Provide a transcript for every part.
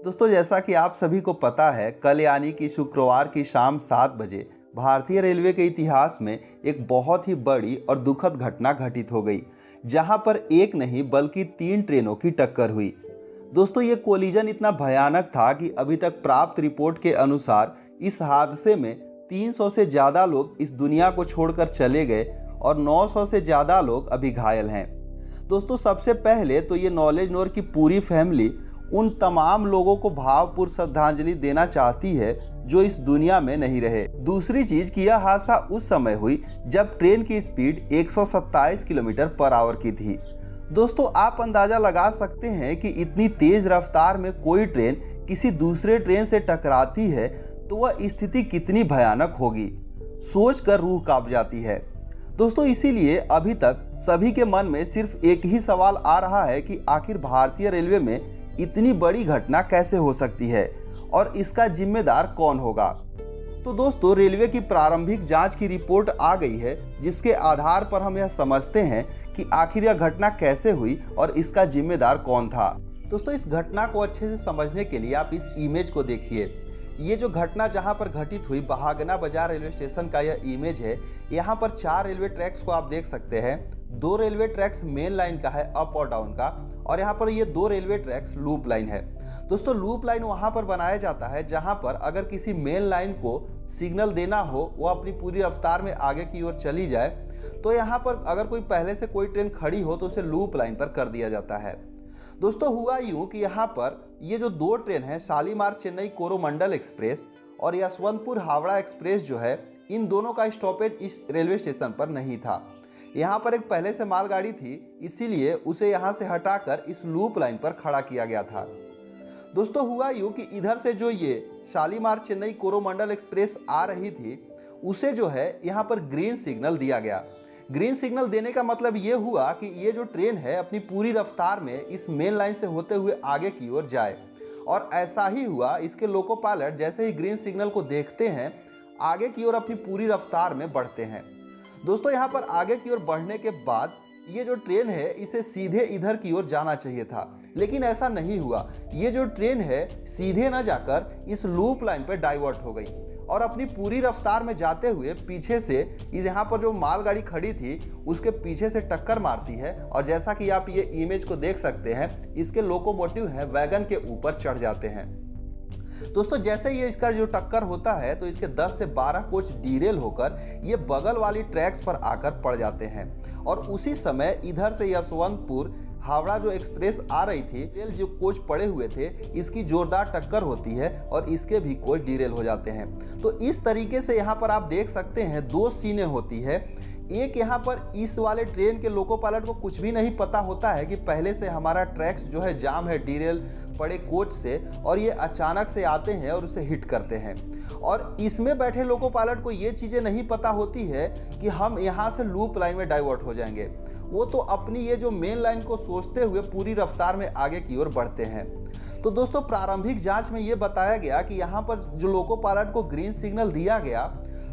दोस्तों, जैसा कि आप सभी को पता है, कल यानी कि शुक्रवार की शाम 7 बजे भारतीय रेलवे के इतिहास में एक बहुत ही बड़ी और दुखद घटना घटित हो गई, जहां पर एक नहीं बल्कि 3 ट्रेनों की टक्कर हुई। दोस्तों, ये कोलिजन इतना भयानक था कि अभी तक प्राप्त रिपोर्ट के अनुसार इस हादसे में 300 से ज़्यादा लोग इस दुनिया को छोड़कर चले गए और 900 से ज़्यादा लोग अभी घायल हैं। दोस्तों, सबसे पहले तो ये नॉलेज नोर की पूरी फैमिली उन तमाम लोगों को भावपूर्ण श्रद्धांजलि देना चाहती है जो इस दुनिया में नहीं रहे। दूसरी चीज कि यह हादसा उस समय हुई जब ट्रेन की स्पीड 127 किलोमीटर पर आवर की थी। दोस्तों, आप अंदाजा लगा सकते हैं कि इतनी तेज रफ्तार में कोई ट्रेन किसी दूसरे ट्रेन से टकराती है तो वह स्थिति कितनी भयानक होगी, सोचकर रूह कांप जाती है। दोस्तों, इसीलिए अभी तक सभी के मन में सिर्फ एक ही सवाल आ रहा है कि आखिर भारतीय रेलवे में इतनी बड़ी घटना कैसे हो सकती है और इसका जिम्मेदार कौन होगा। तो दोस्तों, रेलवे की प्रारंभिक जांच की रिपोर्ट आ गई है, जिसके आधार पर हम यह समझते हैं कि आखिर यह घटना कैसे हुई और इसका जिम्मेदार कौन था। दोस्तों, इस घटना को अच्छे से समझने के लिए आप इस इमेज को देखिए। ये जो घटना जहां पर घटित हुई, बहागना बाजार रेलवे स्टेशन का यह इमेज है। यहाँ पर 4 रेलवे ट्रैक्स को आप देख सकते हैं। 2 रेलवे ट्रैक्स मेन लाइन का है, अप और डाउन का, और यहाँ पर ये 2 रेलवे ट्रैक्स लूप लाइन है। दोस्तों, लूप लाइन वहाँ पर बनाया जाता है जहाँ पर अगर किसी मेन लाइन को सिग्नल देना हो, वो अपनी पूरी रफ्तार में आगे की ओर चली जाए, तो यहाँ पर अगर कोई पहले से कोई ट्रेन खड़ी हो तो उसे लूप लाइन पर कर दिया जाता है। दोस्तों, हुआ यूँ कि यहाँ पर ये जो 2 ट्रेन है, शालीमार चेन्नई कोरोमंडल एक्सप्रेस और यशवंतपुर हावड़ा एक्सप्रेस जो है, इन दोनों का स्टॉपेज इस रेलवे स्टेशन पर नहीं था। यहाँ पर एक पहले से मालगाड़ी थी, इसीलिए उसे यहाँ से हटाकर इस लूप लाइन पर खड़ा किया गया था। दोस्तों, हुआ यूँ कि इधर से जो ये शालीमार चेन्नई कोरोमंडल एक्सप्रेस आ रही थी, उसे जो है यहाँ पर ग्रीन सिग्नल दिया गया। ग्रीन सिग्नल देने का मतलब ये हुआ कि ये जो ट्रेन है अपनी पूरी रफ्तार में इस मेन लाइन से होते हुए आगे की ओर जाए, और ऐसा ही हुआ। इसके लोको पायलट जैसे ही ग्रीन सिग्नल को देखते हैं, आगे की ओर अपनी पूरी रफ्तार में बढ़ते हैं। दोस्तों, यहाँ पर आगे की ओर बढ़ने के बाद ये जो ट्रेन है इसे सीधे इधर की ओर जाना चाहिए था, लेकिन ऐसा नहीं हुआ। ये जो ट्रेन है सीधे न जाकर इस लूप लाइन पर डाइवर्ट हो गई और अपनी पूरी रफ्तार में जाते हुए पीछे से इस यहाँ पर जो मालगाड़ी खड़ी थी उसके पीछे से टक्कर मारती है, और जैसा कि आप ये इमेज को देख सकते हैं, इसके लोकोमोटिव है वैगन के ऊपर चढ़ जाते हैं। दोस्तों, जैसे ये इसका जो टक्कर होता है तो इसके 10 से 12 कोच डीरेल होकर ये बगल वाली ट्रैक्स पर आकर पड़ जाते हैं, और उसी समय इधर से यशवंतपुर हावड़ा जो एक्सप्रेस आ रही थी, रेल जो कोच पड़े हुए थे, इसकी जोरदार टक्कर होती है और इसके भी कोच डीरेल हो जाते हैं। तो इस तरीके से यहाँ पर आप देख सकते हैं 2 सीनें होती है। एक यहाँ पर इस वाले ट्रेन के लोको पायलट को कुछ भी नहीं पता होता है कि पहले से हमारा ट्रैक्स जो है जाम है डीरेल पड़े कोच से, और ये अचानक से आते हैं और उसे हिट करते हैं। और इसमें बैठे लोको पायलट को ये चीज़ें नहीं पता होती है कि हम यहाँ से लूप लाइन में डाइवर्ट हो जाएंगे। वो तो अपनी ये जो मेन लाइन को सोचते हुए पूरी रफ्तार में आगे की ओर बढ़ते हैं। तो दोस्तों, प्रारंभिक जांच में ये बताया गया कि यहाँ पर जो लोको पायलट को ग्रीन सिग्नल दिया गया,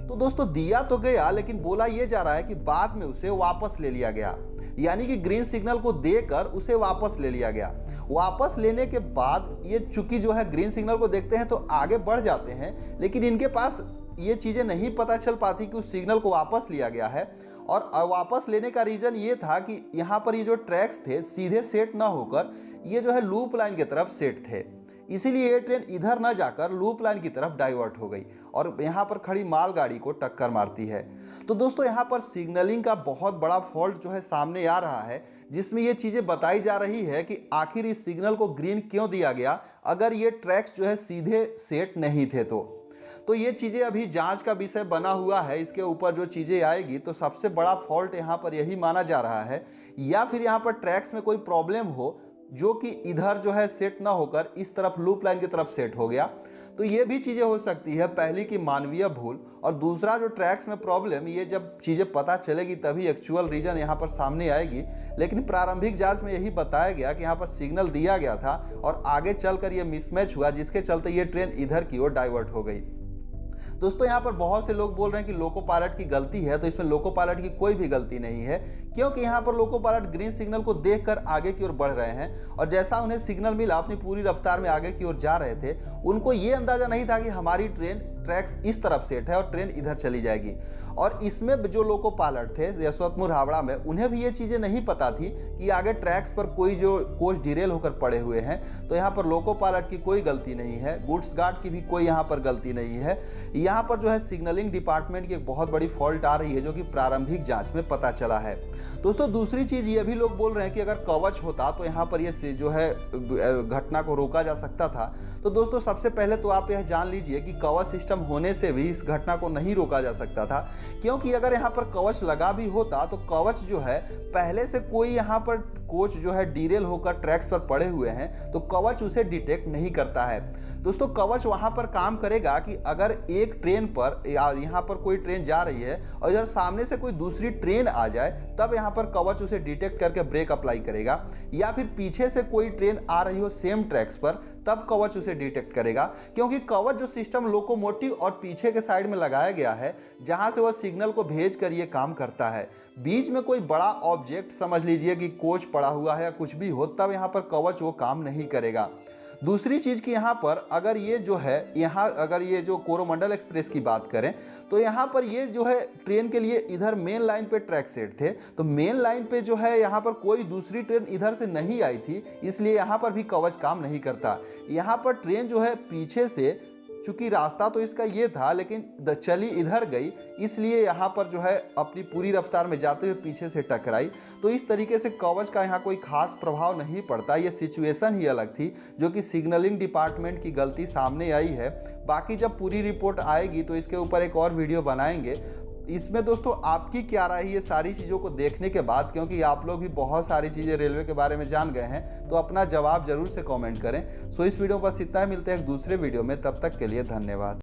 तो दोस्तों दिया तो गया, लेकिन बोला ये जा रहा है कि बाद में उसे वापस ले लिया गया। यानी कि ग्रीन सिग्नल को देकर उसे वापस ले लिया गया। वापस लेने के बाद ये चूंकि जो है ग्रीन सिग्नल को देखते हैं तो आगे बढ़ जाते हैं, लेकिन इनके पास ये चीज़ें नहीं पता चल पाती कि उस सिग्नल को वापस लिया गया है। और वापस लेने का रीज़न ये था कि यहाँ पर ये जो ट्रैक्स थे सीधे सेट ना होकर ये जो है लूप लाइन की तरफ सेट थे, इसीलिए ये ट्रेन इधर ना जाकर लूप लाइन की तरफ डाइवर्ट हो गई और यहाँ पर खड़ी मालगाड़ी को टक्कर मारती है। तो दोस्तों, यहाँ पर सिग्नलिंग का बहुत बड़ा फॉल्ट जो है सामने आ रहा है, जिसमें ये चीज़ें बताई जा रही है कि आखिर इस सिग्नल को ग्रीन क्यों दिया गया अगर ये ट्रैक्स जो है सीधे सेट नहीं थे। तो ये चीज़ें अभी जांच का विषय बना हुआ है। इसके ऊपर जो चीज़ें आएगी तो सबसे बड़ा फॉल्ट यहाँ पर यही माना जा रहा है, या फिर यहाँ पर ट्रैक्स में कोई प्रॉब्लम हो जो कि इधर जो है सेट ना होकर इस तरफ लूप लाइन की तरफ सेट हो गया। तो ये भी चीज़ें हो सकती है, पहली की मानवीय भूल, और दूसरा जो ट्रैक्स में प्रॉब्लम, ये जब चीज़ें पता चलेगी तभी एक्चुअल रीजन यहाँ पर सामने आएगी। लेकिन प्रारंभिक जांच में यही बताया गया कि यहाँ पर सिग्नल दिया गया था और आगे चलकर ये मिसमैच हुआ, जिसके चलते ये ट्रेन इधर की ओर डाइवर्ट हो गई। दोस्तों यहाँ पर बहुत से लोग बोल रहे हैं कि लोको पायलट की गलती है, तो इसमें लोको पायलट की कोई भी गलती नहीं है, क्योंकि यहाँ पर लोको पायलट ग्रीन सिग्नल को देखकर आगे की ओर बढ़ रहे हैं और जैसा उन्हें सिग्नल मिला अपनी पूरी रफ्तार में आगे की ओर जा रहे थे। उनको ये अंदाजा नहीं था कि हमारी ट्रेन ट्रैक्स इस तरफ सेट है और ट्रेन इधर चली जाएगी। और इसमें जो लोको पायलट थे यशवंतपुर हावड़ा में, उन्हें भी ये चीज़ें नहीं पता थी कि आगे ट्रैक्स पर कोई जो कोच डिरेल होकर पड़े हुए हैं। तो यहाँ पर लोको पायलट की कोई गलती नहीं है, गुड्स गार्ड की भी कोई यहाँ पर गलती नहीं है। यहाँ पर जो है सिग्नलिंग डिपार्टमेंट की एक बहुत बड़ी फॉल्ट आ रही है, जो कि प्रारंभिक जांच में पता चला है। दोस्तों दूसरी चीज़ ये भी लोग बोल रहे हैं कि अगर कवच होता तो यहाँ पर ये जो है घटना को रोका जा सकता था। तो दोस्तों सबसे पहले तो आप यह जान लीजिए कि कवच सिस्टम होने से भी इस घटना को नहीं रोका जा सकता था, क्योंकि अगर यहाँ पर कवच लगा भी होता तो कवच जो है पहले से कोई यहाँ पर कोच जो है डीरेल होकर ट्रैक्स पर पड़े हुए हैं तो कवच उसे डिटेक्ट नहीं करता है। दोस्तों कवच वहां पर काम करेगा कि अगर एक ट्रेन पर यहाँ पर कोई ट्रेन जा रही है और इधर सामने से कोई दूसरी ट्रेन आ जाए, तब यहाँ पर कवच उसे डिटेक्ट करके ब्रेक अप्लाई करेगा, या फिर पीछे से कोई ट्रेन आ रही हो सेम ट्रैक्स पर, तब कवच उसे डिटेक्ट करेगा। क्योंकि कवच जो सिस्टम लोकोमोटिव और पीछे के साइड में लगाया गया है, जहां से वह सिग्नल को भेज कर ये काम करता है। बीच में कोई बड़ा ऑब्जेक्ट समझ लीजिए कि कोच पड़ा हुआ है या कुछ भी हो, तब यहाँ पर कवच वो काम नहीं करेगा। दूसरी चीज़ कि यहाँ पर अगर ये जो है अगर ये जो कोरोमंडल एक्सप्रेस की बात करें तो यहाँ पर ये जो है ट्रेन के लिए इधर मेन लाइन पे ट्रैक सेट थे, तो मेन लाइन पे जो है यहाँ पर कोई दूसरी ट्रेन इधर से नहीं आई थी, इसलिए यहाँ पर भी कवच काम नहीं करता। यहाँ पर ट्रेन जो है पीछे से, चूंकि रास्ता तो इसका ये था लेकिन चली इधर गई, इसलिए यहाँ पर जो है अपनी पूरी रफ्तार में जाते हुए पीछे से टकराई। तो इस तरीके से कवच का यहाँ कोई खास प्रभाव नहीं पड़ता। ये सिचुएशन ही अलग थी, जो कि सिग्नलिंग डिपार्टमेंट की गलती सामने आई है। बाकी जब पूरी रिपोर्ट आएगी तो इसके ऊपर एक और वीडियो बनाएंगे। इसमें दोस्तों आपकी क्या राय है ये सारी चीज़ों को देखने के बाद, क्योंकि आप लोग भी बहुत सारी चीज़ें रेलवे के बारे में जान गए हैं, तो अपना जवाब जरूर से कमेंट करें। सो इस वीडियो पर बस इतना ही, मिलते हैं एक दूसरे वीडियो में, तब तक के लिए धन्यवाद।